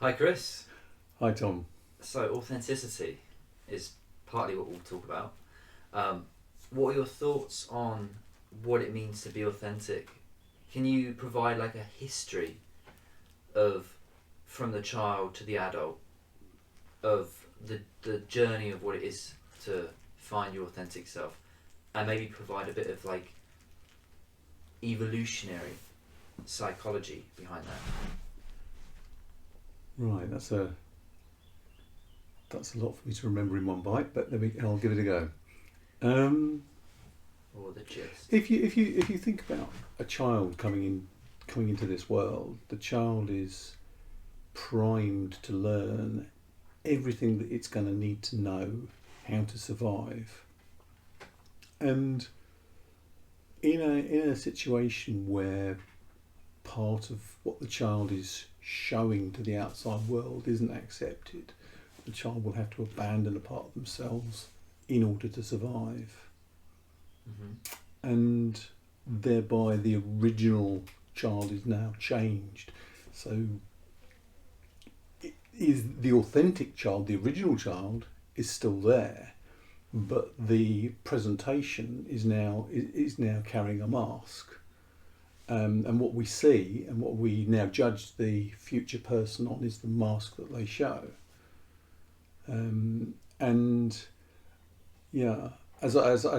Hi, Chris. Hi, Tom. So, authenticity is partly what we'll talk about. Um, what are your thoughts on what it means to be authentic? Can you provide like a history of from the child to the adult of the journey of what it is to find your authentic self, and maybe provide a bit of like evolutionary psychology behind that? Right, that's a lot for me to remember in one bite, but I'll give it a go. Um, Or the gist? if you think about a child coming into this world, the child is primed to learn everything that it's going to need to know how to survive, and in a situation where part of what the child is showing to the outside world isn't accepted, the child will have to abandon a part of themselves in order to survive. Mm-hmm. And thereby the original child is now changed. So it is the authentic child, the original child, is still there, but the presentation is now carrying a mask. And what we see and what we now judge the future person on is the mask that they show. And yeah, as I said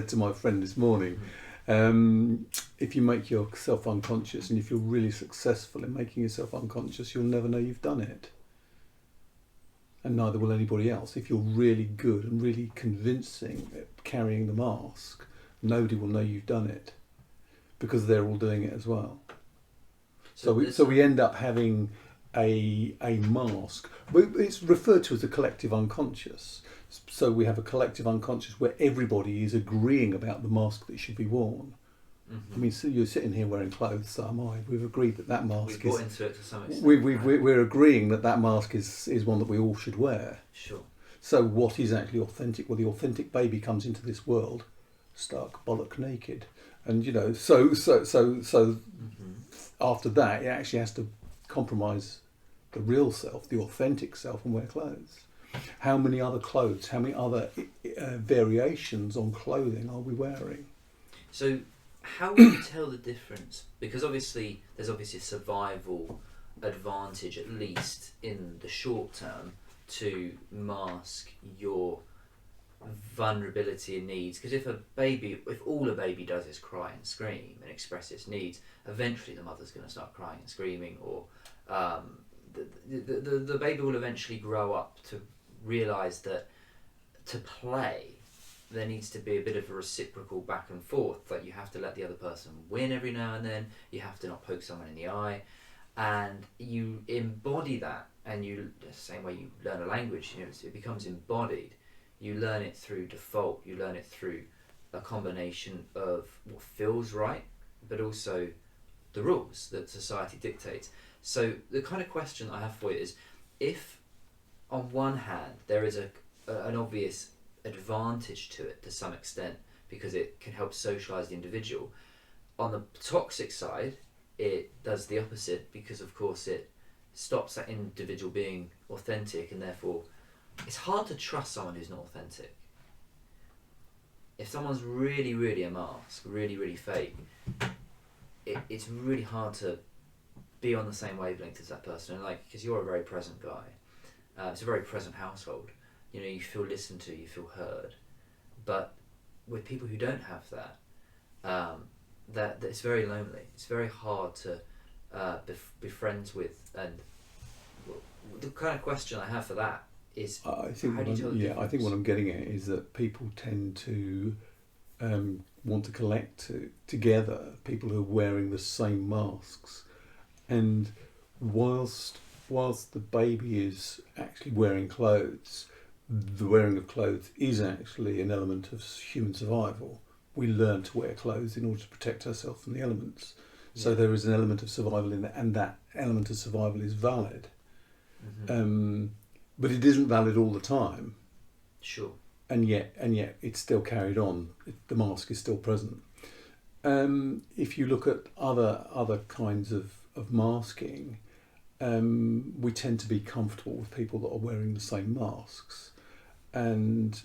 to my friend this morning, Mm-hmm. if you make yourself unconscious and if you're really successful in making yourself unconscious, you'll never know you've done it, and neither will anybody else. If you're really good and really convincing at carrying the mask, nobody will know you've done it because they're all doing it as well. So So we end up having a mask. It's referred to as a collective unconscious. So we have a collective unconscious where everybody is agreeing about the mask that should be worn. I Mm-hmm. mean, so you're sitting here wearing clothes, so am I. We've agreed that that We've mask bought is. into it to some extent, We right? we're agreeing that that mask is one that we all should wear. Sure. So what is actually authentic? Well, the authentic baby comes into this world stark bollock naked, and so Mm-hmm. after that, it actually has to compromise the real self, the authentic self, and wear clothes. How many other clothes, how many other variations on clothing are we wearing? So, how would you tell the difference? Because obviously, there's obviously a survival advantage, at least in the short term, to mask your vulnerability and needs. Because if all a baby does is cry and scream and express its needs, eventually the mother's going to start crying and screaming, or um, the baby will eventually grow up to realize that to play there needs to be a bit of a reciprocal back and forth. Like you have to let the other person win every now and then. You have to not poke someone in the eye, and you embody that. And you the same way you learn a language, it becomes embodied. You learn it through default. You learn it through a combination of what feels right, but also the rules that society dictates. So the kind of question I have for you is, if on one hand there is an obvious advantage to it to some extent because it can help socialize the individual, on the toxic side it does the opposite because of course it stops that individual being authentic, and therefore it's hard to trust someone who's not authentic. If someone's really a mask, really fake, it's really hard to be on the same wavelength as that person. And like, because you're a very present guy, it's a very present household. You feel listened to, you feel heard. But with people who don't have that, that it's very lonely. It's very hard to be friends with. And the kind of question I have for that is, I think how do you tell the I think what difference? I'm getting at is that people tend to want to collect together people who are wearing the same masks, and whilst whilst the baby is actually wearing clothes, the wearing of clothes is actually an element of human survival. We learn to wear clothes in order to protect ourselves from the elements. So Yeah. there is an element of survival in that, and that element of survival is valid. Mm-hmm. Um, but it isn't valid all the time, Sure. and yet it's still carried on. The mask is still present. If you look at other kinds of masking, we tend to be comfortable with people that are wearing the same masks, and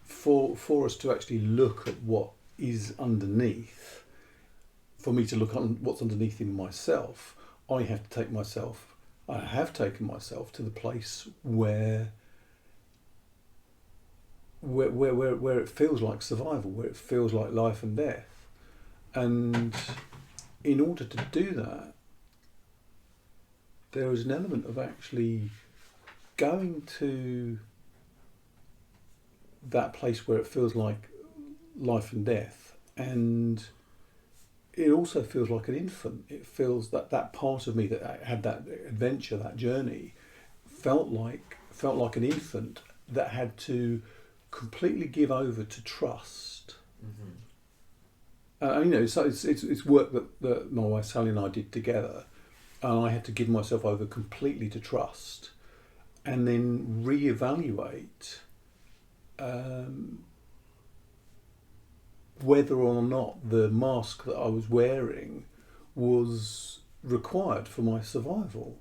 for us to actually look at what is underneath, for me to look at what's underneath in myself, I have taken myself to the place where it feels like survival, where it feels like life and death. And in order to do that, there is an element of actually going to that place where it feels like life and death, and it also feels like an infant. It feels that part of me that had that adventure, that journey, felt like an infant that had to completely give over to trust. So it's work that my wife Sally and I did together, and I had to give myself over completely to trust, and then reevaluate whether or not the mask that I was wearing was required for my survival.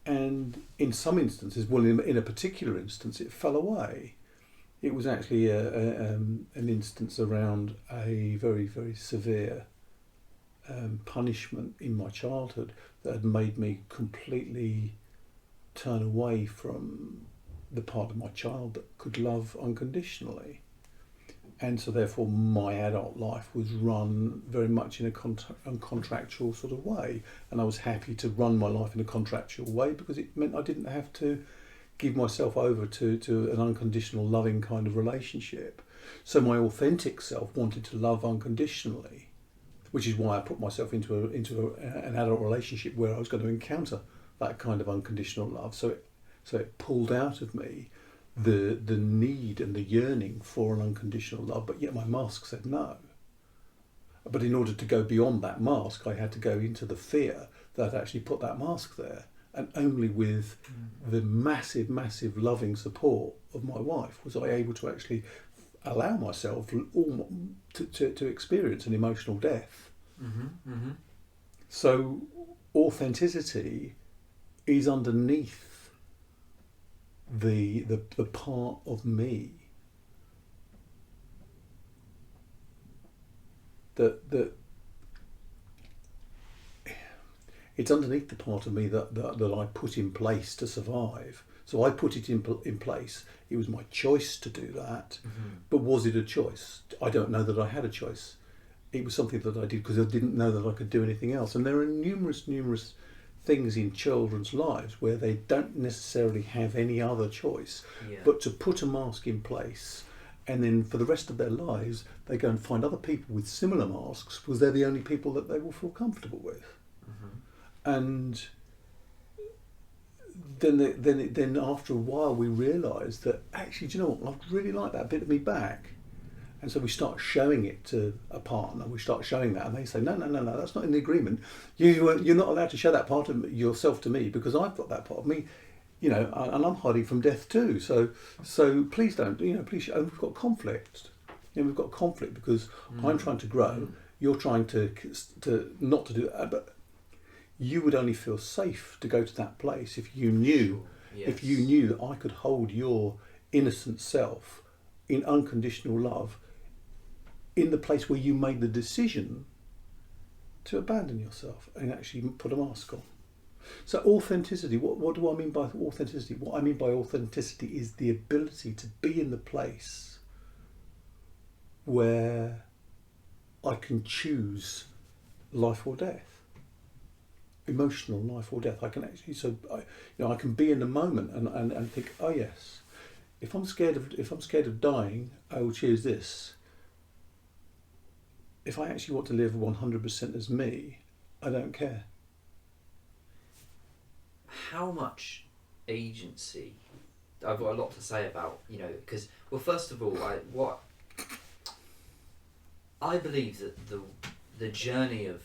And in some instances, well, in a particular instance, it fell away. It was actually an instance around a very, very severe punishment in my childhood that had made me completely turn away from the part of my child that could love unconditionally. And so therefore my adult life was run very much in a contractual sort of way, and I was happy to run my life in a contractual way because it meant I didn't have to give myself over to an unconditional loving kind of relationship. So my authentic self wanted to love unconditionally, which is why I put myself into an adult relationship where I was going to encounter that kind of unconditional love. So it pulled out of me the need and the yearning for an unconditional love, but yet my mask said no. But in order to go beyond that mask, I had to go into the fear that I'd actually put that mask there. And only with the massive, massive loving support of my wife was I able to actually allow myself to experience an emotional death. So authenticity is underneath the part of me that it's underneath the part of me that I put in place to survive. So I put it in place. It was my choice to do that. But was it a choice? I don't know that I had a choice. It was something that I did because I didn't know that I could do anything else. And there are numerous things in children's lives where they don't necessarily have any other choice but to put a mask in place, and then for the rest of their lives they go and find other people with similar masks because they're the only people that they will feel comfortable with. And then after a while we realise that actually, do you know what, I really like that bit of me back. And so we start showing it to a partner, we start showing that, and they say, no, that's not in the agreement. You're not allowed to show that part of yourself to me because I've got that part of me, and I'm hiding from death too. So please don't, please show. And we've got conflict. We've got conflict because I'm trying to grow, you're trying to not to do that, but you would only feel safe to go to that place if you knew, if you knew that I could hold your innocent self in unconditional love in the place where you made the decision to abandon yourself and actually put a mask on. So authenticity, what do I mean by authenticity? What I mean by authenticity is the ability to be in the place where I can choose life or death, emotional life or death. I can actually, I can be in the moment and think, oh yes, if I'm scared of dying, I will choose this. If I actually want to live 100% as me, I don't care. How much agency? I've got a lot to say about, because, well, first of all, I believe that the journey of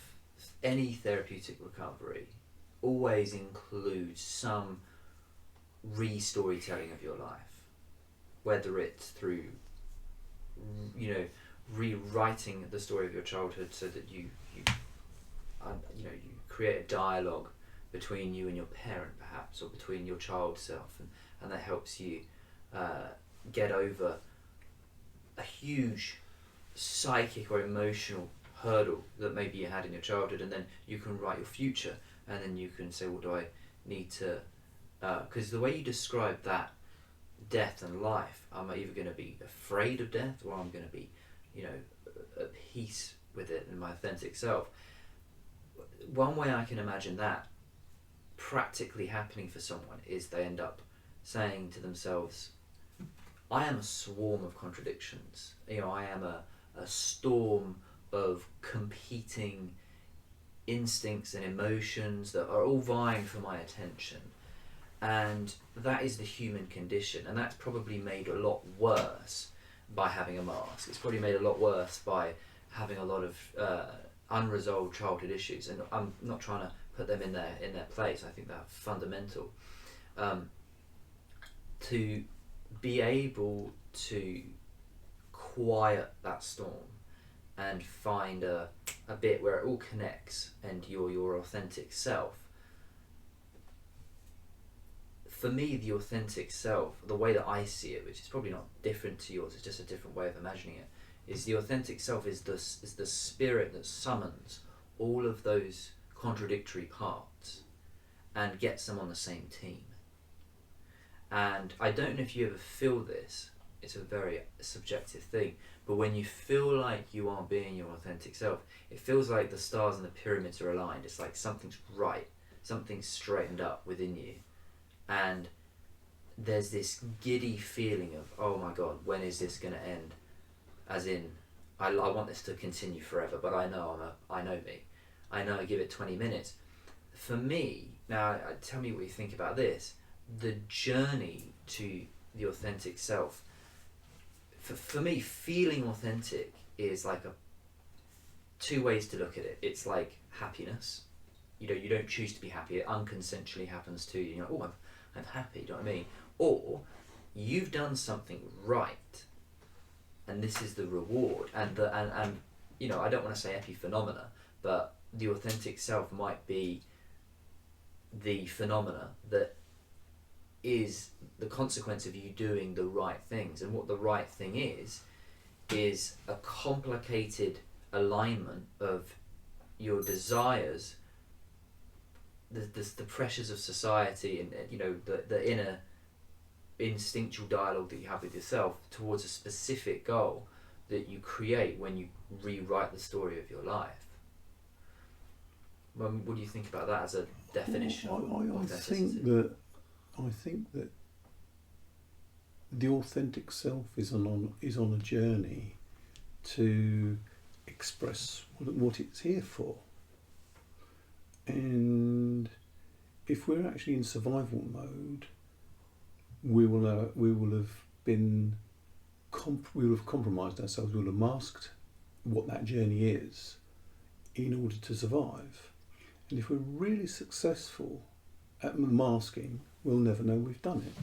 any therapeutic recovery always includes some re-storytelling of your life, whether it's through, rewriting the story of your childhood so that you create a dialogue between you and your parent perhaps, or between your child self, and that helps you get over a huge psychic or emotional hurdle that maybe you had in your childhood, and then you can write your future, and then you can say, well, do I need to, because the way you describe that death and life, I'm either going to be afraid of death, or I'm going to be, at peace with it in my authentic self. One way I can imagine that practically happening for someone is they end up saying to themselves, I am a swarm of contradictions. I am a storm of competing instincts and emotions that are all vying for my attention. And that is the human condition, and that's probably made a lot worse by having a mask. It's probably made a lot worse by having a lot of unresolved childhood issues, and I'm not trying to put them in their place. I think they're fundamental. To be able to quiet that storm and find a bit where it all connects and you're your authentic self. For me, the authentic self, the way that I see it, which is probably not different to yours, it's just a different way of imagining it, is the authentic self is the spirit that summons all of those contradictory parts and gets them on the same team. And I don't know if you ever feel this, it's a very subjective thing, but when you feel like you are being your authentic self, it feels like the stars and the pyramids are aligned. It's like something's right, something's straightened up within you. And there's this giddy feeling of, oh my God, when is this going to end? As in, I want this to continue forever, but I know me. I know I give it 20 minutes. For me, now tell me what you think about this, the journey to the authentic self, for me, feeling authentic is like two ways to look at it. It's like happiness. You don't choose to be happy. It unconsensually happens to you. You're like, oh, I'm happy, do you know what I mean? Or you've done something right, and this is the reward. And I don't want to say epiphenomena, but the authentic self might be the phenomena that is the consequence of you doing the right things. And what the right thing is a complicated alignment of your desires, the pressures of society, and the inner instinctual dialogue that you have with yourself towards a specific goal that you create when you rewrite the story of your life. What do you think about that as a definition of authenticity? I think that the authentic self is on a journey to express what it's here for. And if we're actually in survival mode, we will have compromised ourselves. We will have masked what that journey is in order to survive. And if we're really successful at masking, we'll never know we've done it.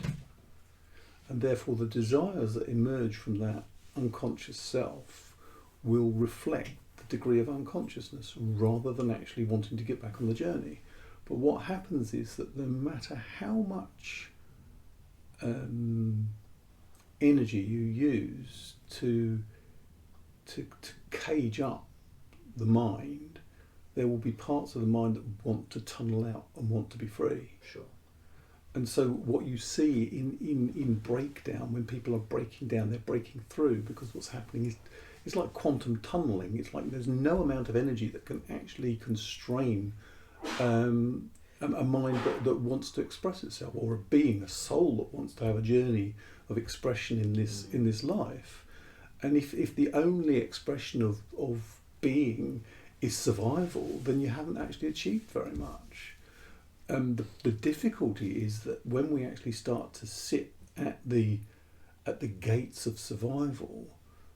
And therefore the desires that emerge from that unconscious self will reflect the degree of unconsciousness rather than actually wanting to get back on the journey. But what happens is that no matter how much energy you use to cage up the mind, there will be parts of the mind that want to tunnel out and want to be free. Sure. And so what you see in breakdown, when people are breaking down, they're breaking through, because what's happening is it's like quantum tunneling. It's like there's no amount of energy that can actually constrain a mind that wants to express itself, or a being, a soul that wants to have a journey of expression in this life. And if the only expression of being is survival, then you haven't actually achieved very much. The difficulty is that when we actually start to sit at the gates of survival,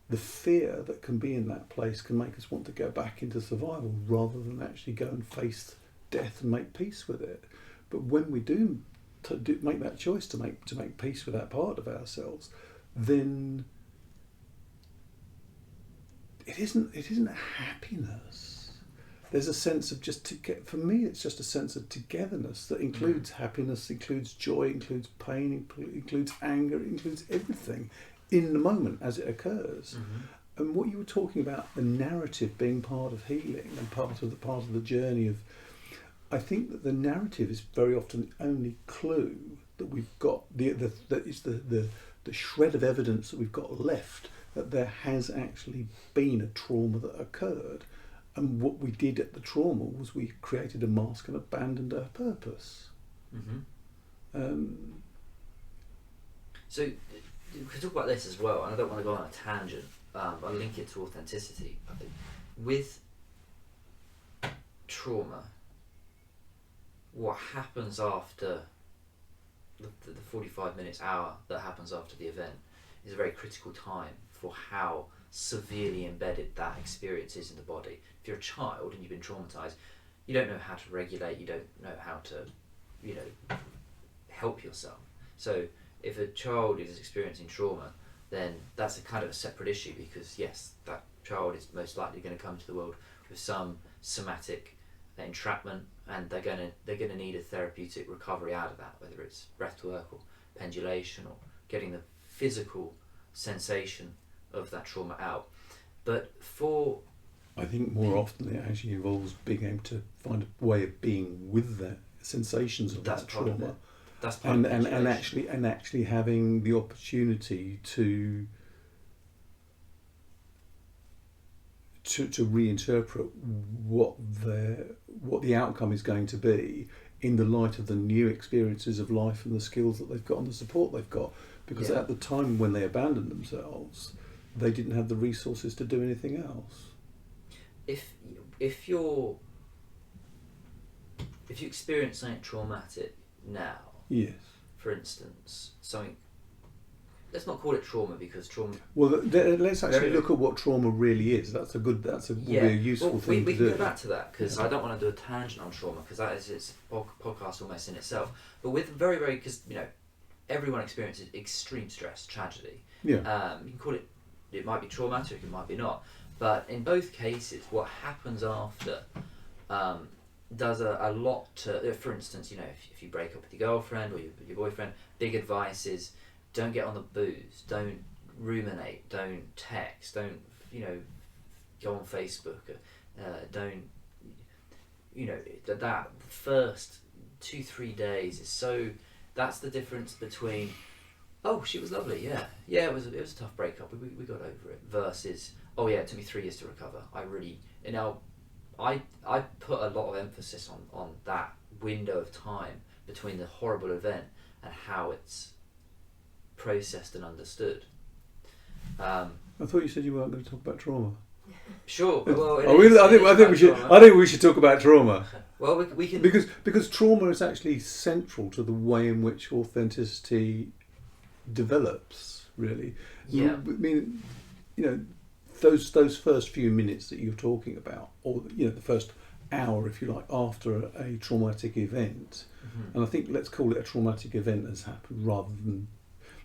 the fear that can be in that place can make us want to go back into survival rather than actually go and face death and make peace with it. But when we do make that choice to make peace with that part of ourselves, then it isn't happiness. there's a sense of for me, it's just a sense of togetherness that includes happiness, includes joy, includes pain, includes anger, includes everything in the moment as it occurs. And what you were talking about, the narrative being part of healing and part of the journey of, I think that the narrative is very often the only clue that we've got. That is the shred of evidence that we've got left that there has actually been a trauma that occurred, and what we did at the trauma was we created a mask and abandoned our purpose. So we could talk about this as well, and I don't want to go on a tangent. I'll link it to authenticity. With trauma, what happens after the 45 minutes, hour that happens after the event is a very critical time for how severely embedded that experience is in the body. If you're a child and you've been traumatized, you don't know how to regulate, you don't know how to, help yourself. So if a child is experiencing trauma, then that's a kind of a separate issue, because yes, that child is most likely going to come to the world with some somatic entrapment, and they're going to need a therapeutic recovery out of that, whether it's breathwork or pendulation or getting the physical sensation of that trauma out. But I think more often it actually involves being able to find a way of being with the sensations of that trauma. That's part of it. And actually having the opportunity to reinterpret what the outcome is going to be in the light of the new experiences of life and the skills that they've got and the support they've got. Because at the time when they abandoned themselves, they didn't have the resources to do anything else. If you experience something traumatic now, yes, for instance, something, let's not call it trauma, because trauma. Well, let's actually look at what trauma really is. That's a useful thing to do. We can go back to that, because I don't want to do a tangent on trauma, because that is its podcast almost in itself. But with because everyone experiences extreme stress, tragedy. Yeah. You can call it. It might be traumatic, it might be not. But in both cases, what happens after does a lot to. For instance, if you break up with your girlfriend or your boyfriend, big advice is don't get on the booze, don't ruminate, don't text, don't go on Facebook, don't that first 2-3 days is so. That's the difference between, oh, she was lovely, yeah, it was a tough breakup, we got over it, versus, oh yeah, it took me 3 years to recover. I put a lot of emphasis on that window of time between the horrible event and how it's processed and understood. I thought you said you weren't going to talk about trauma. Sure. Well, I think we should talk about trauma. Well, we can, because trauma is actually central to the way in which authenticity develops. Really. Yeah. I mean, those first few minutes that you're talking about, or the first hour, if you like, after a traumatic event, and I think let's call it a traumatic event has happened rather than,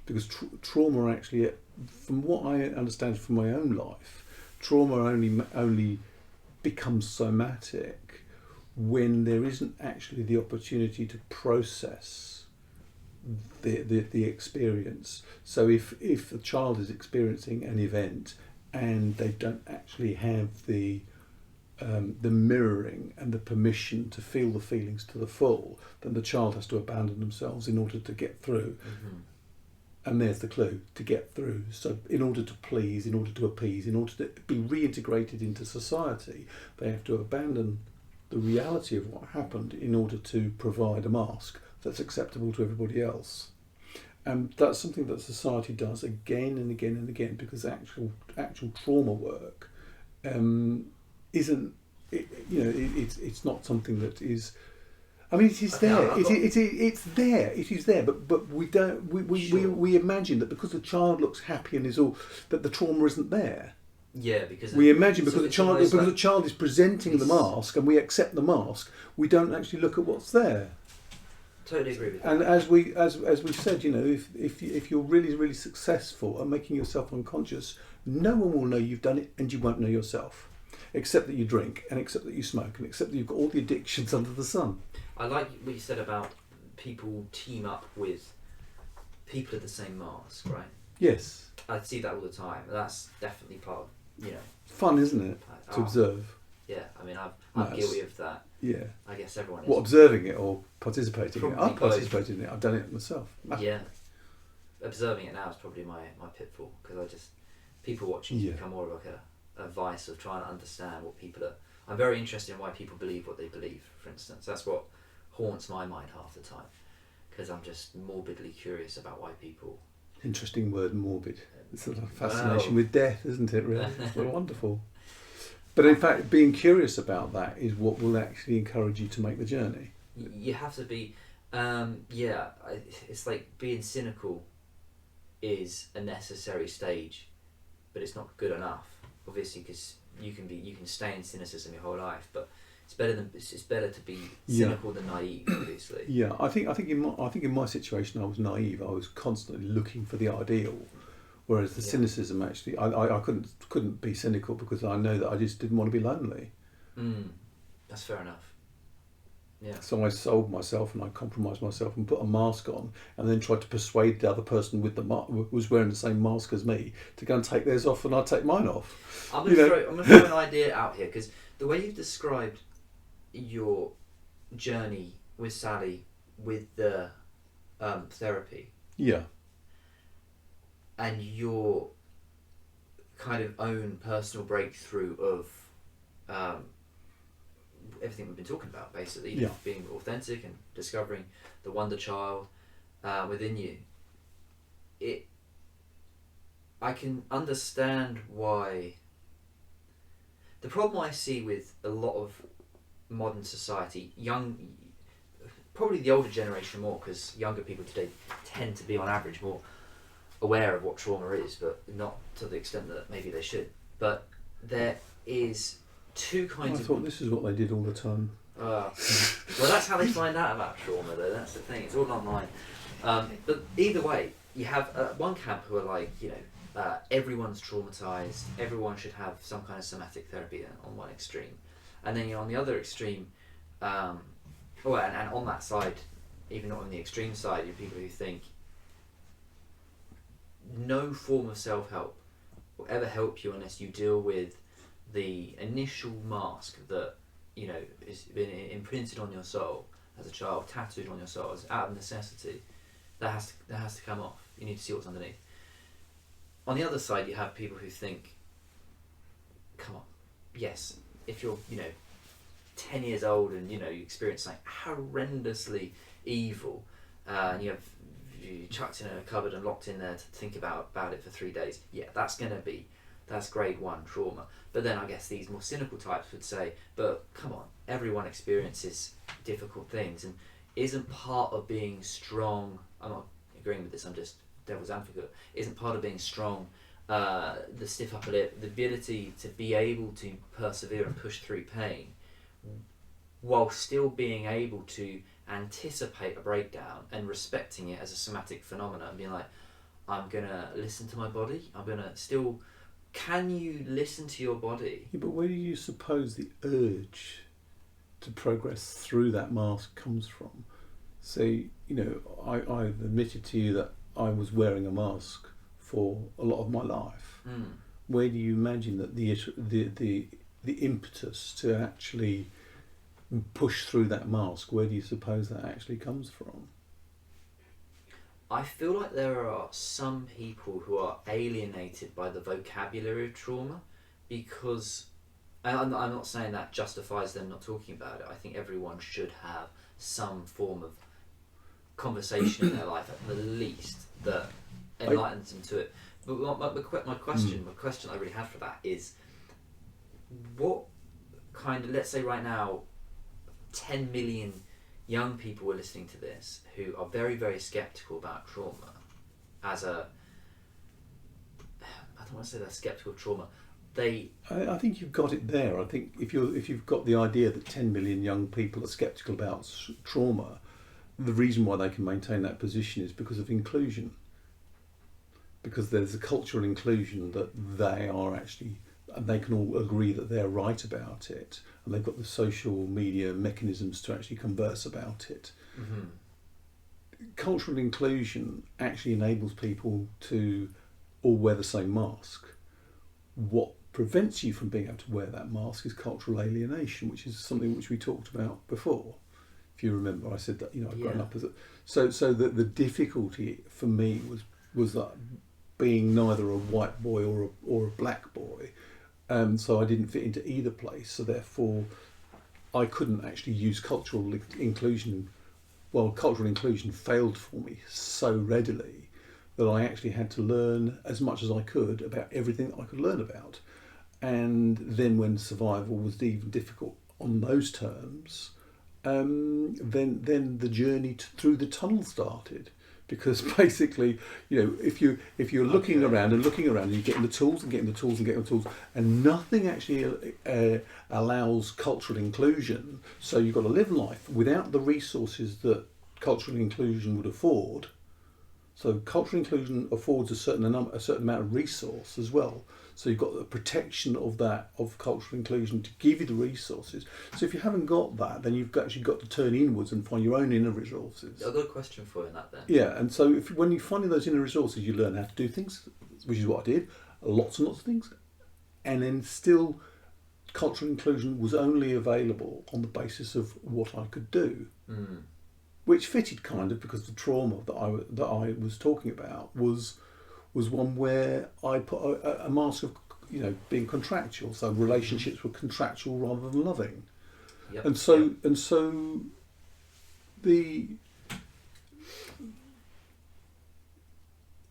because trauma actually, from what I understand from my own life, trauma only becomes somatic when there isn't actually the opportunity to process the experience. So if a child is experiencing an event and they don't actually have the mirroring and the permission to feel the feelings to the full, then the child has to abandon themselves in order to get through. And there's the clue, to get through. So in order to please, in order to appease, in order to be reintegrated into society, they have to abandon the reality of what happened in order to provide a mask that's acceptable to everybody else. And that's something that society does again and again and again, because actual trauma work isn't, it's not something that is. I mean, it is there. It's there. It is there. But we don't. We imagine that because the child looks happy and is all, that the trauma isn't there. Yeah, because we imagine because the child is presenting the mask and we accept the mask, we don't actually look at what's there. Totally agree with that. And as we said, if you're really, really successful at making yourself unconscious, no one will know you've done it, and you won't know yourself. accept that you drink, and accept that you smoke, and accept that you've got all the addictions under the sun. I like what you said about people team up with people of the same mask, right? Yes. I see that all the time. That's definitely part of, Fun, isn't it, to observe? Yeah, I mean, I'm guilty of that. Yeah. I guess everyone is. What, observing it or participating in it? Probably I've participated in it. I've done it myself. Yeah. Observing it now is probably my pitfall, because people watching become more of like a vice of trying to understand what people are. I'm very interested in why people believe what they believe, for instance. That's what haunts my mind half the time, because I'm just morbidly curious about why people... Interesting word, morbid. It's sort of fascination with death, isn't it, really? It's wonderful. But in fact, being curious about that is what will actually encourage you to make the journey. You have to be... it's like being cynical is a necessary stage, but it's not good enough, obviously, because you can stay in cynicism your whole life, but it's better to be cynical than naive, obviously. Yeah, I think in my situation I was naive. I was constantly looking for the ideal, whereas the cynicism actually I couldn't be cynical because I know that I just didn't want to be lonely. That's fair enough. Yeah. So I sold myself and I compromised myself and put a mask on, and then tried to persuade the other person with the who was wearing the same mask as me to go and take theirs off, and I'd take mine off. I'm gonna throw an idea out here, because the way you've described your journey with Sally with the therapy, and your kind of own personal breakthrough of everything we've been talking about, basically, being authentic and discovering the wonder child within you. I can understand why. The problem I see with a lot of modern society, probably the older generation more, because younger people today tend to be on average more aware of what trauma is, but not to the extent that maybe they should. But there is two kinds of... I thought this is what they did all the time. Well, that's how they find out about trauma, though. That's the thing. It's all online. But either way, you have one camp who are like, everyone's traumatized. Everyone should have some kind of somatic therapy on one extreme, and then on the other extreme, and on that side, even not on the extreme side, you're people who think no form of self-help will ever help you unless you deal with the initial mask that is been imprinted on your soul as a child, tattooed on your soul as out of necessity. That has to come off. You need to see what's underneath. On the other side, you have people who think, come on, yes, if you're 10 years old and you experience something horrendously evil, and you're chucked in a cupboard and locked in there to think about it for 3 days, that's grade 1 trauma. But then I guess these more cynical types would say, but come on, everyone experiences difficult things, and isn't part of being strong, I'm not agreeing with this, I'm just devil's advocate, isn't part of being strong the stiff upper lip, the ability to be able to persevere and push through pain while still being able to anticipate a breakdown and respecting it as a somatic phenomenon and being like, I'm going to listen to my body, I'm going to still... Can you listen to your body? Yeah, but where do you suppose the urge to progress through that mask comes from? So, I've admitted to you that I was wearing a mask for a lot of my life. Where do you imagine that the impetus to actually push through that mask, where do you suppose that actually comes from? I feel like there are some people who are alienated by the vocabulary of trauma, because, and I'm not saying that justifies them not talking about it. I think everyone should have some form of conversation in their life, at the least, that enlightens them to it. But my question I really have for that is, what kind of, let's say right now, 10 million young people are listening to this who are very, very sceptical about trauma as a... I don't want to say they're sceptical of trauma. I think you've got it there. I think if you've got the idea that 10 million young people are sceptical about trauma, the reason why they can maintain that position is because of inclusion. Because there's a cultural inclusion that they are actually and they can all agree that they're right about it, and they've got the social media mechanisms to actually converse about it. Mm-hmm. Cultural inclusion actually enables people to all wear the same mask. What prevents you from being able to wear that mask is cultural alienation, which is something which we talked about before. If you remember, I said that I've grown up as a so the difficulty for me was that being neither a white boy or a black boy, so I didn't fit into either place. So therefore, I couldn't actually use cultural inclusion. Well, cultural inclusion failed for me so readily that I actually had to learn as much as I could about everything that I could learn about. And then when survival was even difficult on those terms, then the journey through the tunnel started. Because basically, if you're looking around and looking around, and you're getting the tools and getting the tools and getting the tools, and nothing actually allows cultural inclusion. So you've got to live life without the resources that cultural inclusion would afford. So cultural inclusion affords a certain amount of resource as well. So you've got the protection of cultural inclusion to give you the resources. So if you haven't got that, then you've actually got to turn inwards and find your own inner resources. I've got a question for you on that then. Yeah, and so when you find those inner resources, you learn how to do things, which is what I did, lots and lots of things, and then still cultural inclusion was only available on the basis of what I could do. Mm. Which fitted kind of, because the trauma that I was talking about was one where I put a mask of being contractual, so relationships were contractual rather than loving. Yep. And so the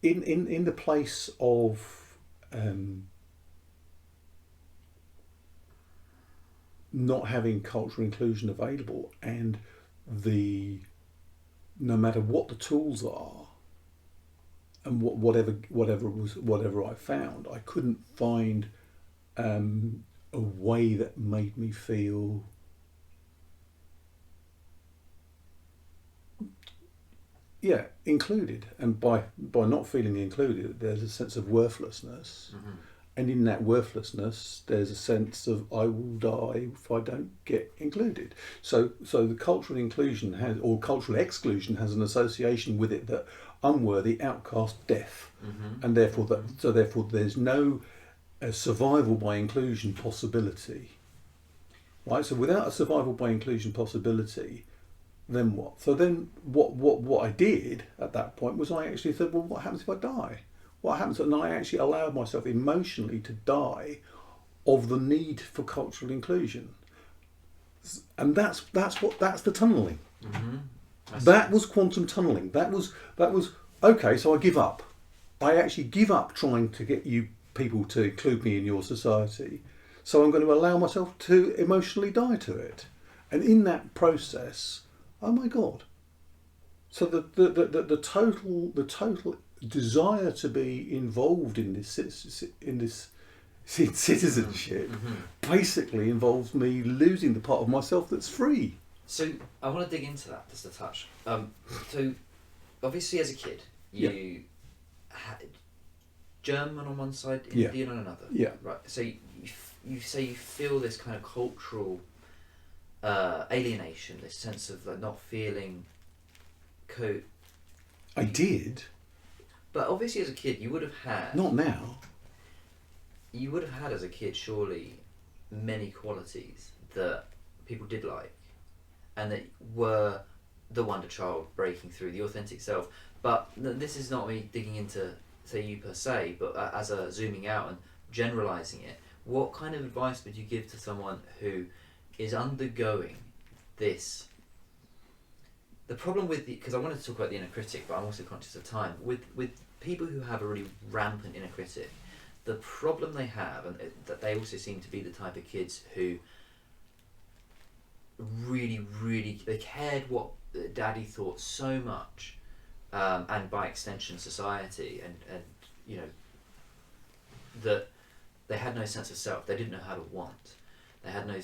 in the place of not having cultural inclusion available, and no matter what the tools are, and whatever I found, I couldn't find a way that made me feel included. And by not feeling included, there's a sense of worthlessness. Mm-hmm. And in that worthlessness, there's a sense of I will die if I don't get included. So the cultural inclusion or cultural exclusion has an association with it that unworthy, outcast, death, mm-hmm. and therefore there's no survival by inclusion possibility. Right. So without a survival by inclusion possibility, then what? So then what I did at that point was I actually said, well, what happens if I die? What happens? And I actually allowed myself emotionally to die of the need for cultural inclusion, and that's the tunnelling. Mm-hmm. That was quantum tunnelling. That was okay. So I give up. I actually give up trying to get you people to include me in your society. So I'm going to allow myself to emotionally die to it, and in that process, oh my God. So the total desire to be involved in this citizenship mm-hmm. basically involves me losing the part of myself that's free. So I want to dig into that just a touch. So obviously as a kid you had German on one side, Indian on another. Yeah. Right. So you say you feel this kind of cultural alienation, this sense of like not feeling I did. But obviously as a kid you would have had... Not now. You would have had as a kid surely many qualities that people did like and that were the wonder child breaking through, the authentic self. But this is not me digging into, say, you per se, but as a zooming out and generalising it, what kind of advice would you give to someone who is undergoing this? The problem with because I wanted to talk about the inner critic, but I'm also conscious of time. With people who have a really rampant inner critic, the problem they have, and that they also seem to be the type of kids who really they cared what daddy thought so much, and by extension society, and that they had no sense of self. They didn't know how to want. They had no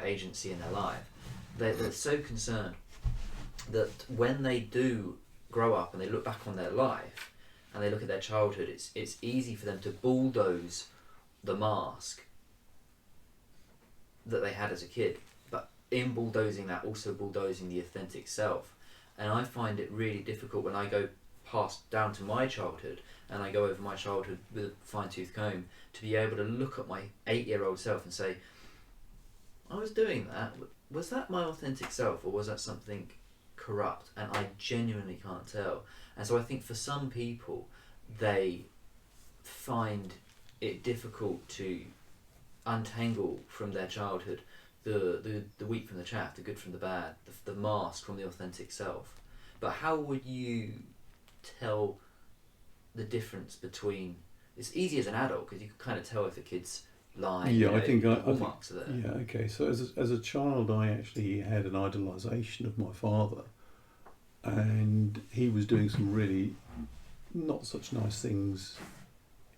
agency in their life. They're so concerned that when they do grow up and they look back on their life and they look at their childhood, it's easy for them to bulldoze the mask that they had as a kid, but in bulldozing that, also bulldozing the authentic self. And I find it really difficult when I go past down to my childhood and I go over my childhood with a fine-tooth comb to be able to look at my 8-year-old self and say, I was doing that. Was that my authentic self, or was that something corrupt? And I genuinely can't tell. And so I think for some people, they find it difficult to untangle from their childhood the wheat from the chaff, the good from the bad, the mask from the authentic self. But how would you tell the difference between... It's easy as an adult because you can kind of tell if a kid's lying. Yeah, you know, I think the I hallmarks are there. Yeah, okay. So as a child, I actually had an idolisation of my father, and he was doing some really not such nice things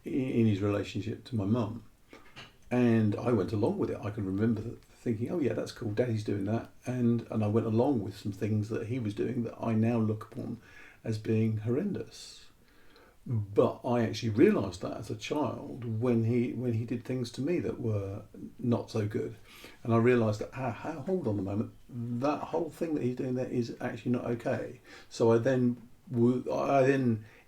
in his relationship to my mum, and I went along with it. I can remember thinking, "Oh yeah, that's cool. Daddy's doing that," and I went along with some things that he was doing that I now look upon as being horrendous. But I actually realised that as a child when he did things to me that were not so good, and I realised that hold on a moment, that whole thing that he's doing there is actually not okay. So I then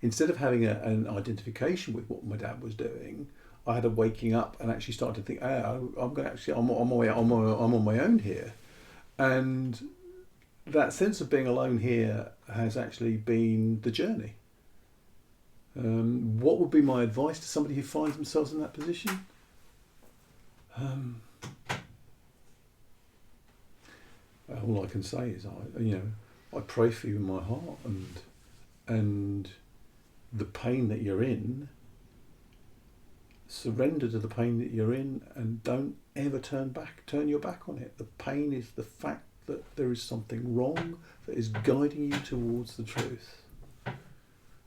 instead of having an identification with what my dad was doing, I had a waking up and actually started to think, I'm on my own here, and that sense of being alone here has actually been the journey. What would be my advice to somebody who finds themselves in that position? All I can say is I pray for you in my heart, and the pain that you're in, surrender to the pain that you're in, and don't ever turn your back on it. The pain is the fact that there is something wrong that is guiding you towards the truth.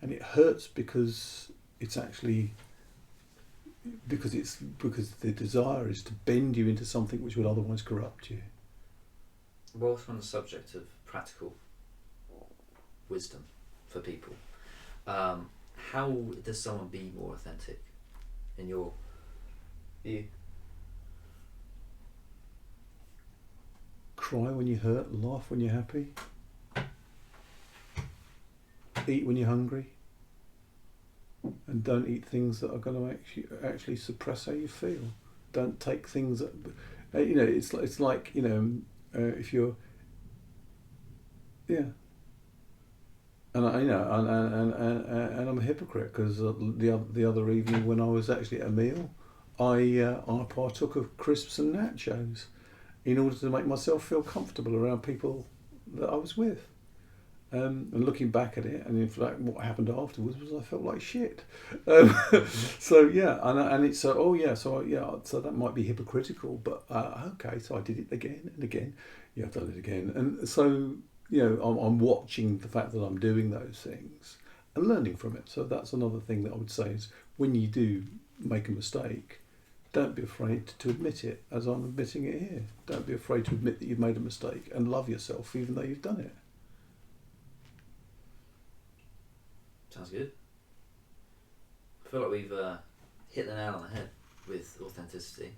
And it hurts because the desire is to bend you into something which would otherwise corrupt you. Whilst on the subject of practical wisdom for people, how does someone be more authentic in your view? Cry when you're hurt, laugh when you're happy, eat when you're hungry, and don't eat things that are going to actually suppress how you feel. Don't take things that, it's like if you're, yeah. And and I'm a hypocrite because the other evening when I was actually at a meal, I partook of crisps and nachos in order to make myself feel comfortable around people that I was with. And looking back at it, and in fact, what happened afterwards was I felt like shit. So yeah, and it's so that might be hypocritical, but okay, so I did it again and again. Yeah, I've done it again, and so I'm watching the fact that I'm doing those things and learning from it. So that's another thing that I would say is when you do make a mistake, don't be afraid to admit it, as I'm admitting it here. Don't be afraid to admit that you've made a mistake and love yourself even though you've done it. Sounds good. I feel like we've hit the nail on the head with authenticity.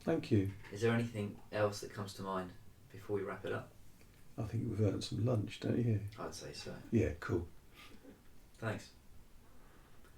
Thank you. Is there anything else that comes to mind before we wrap it up? I think we've earned some lunch, don't you? I'd say so. Yeah, cool. Thanks.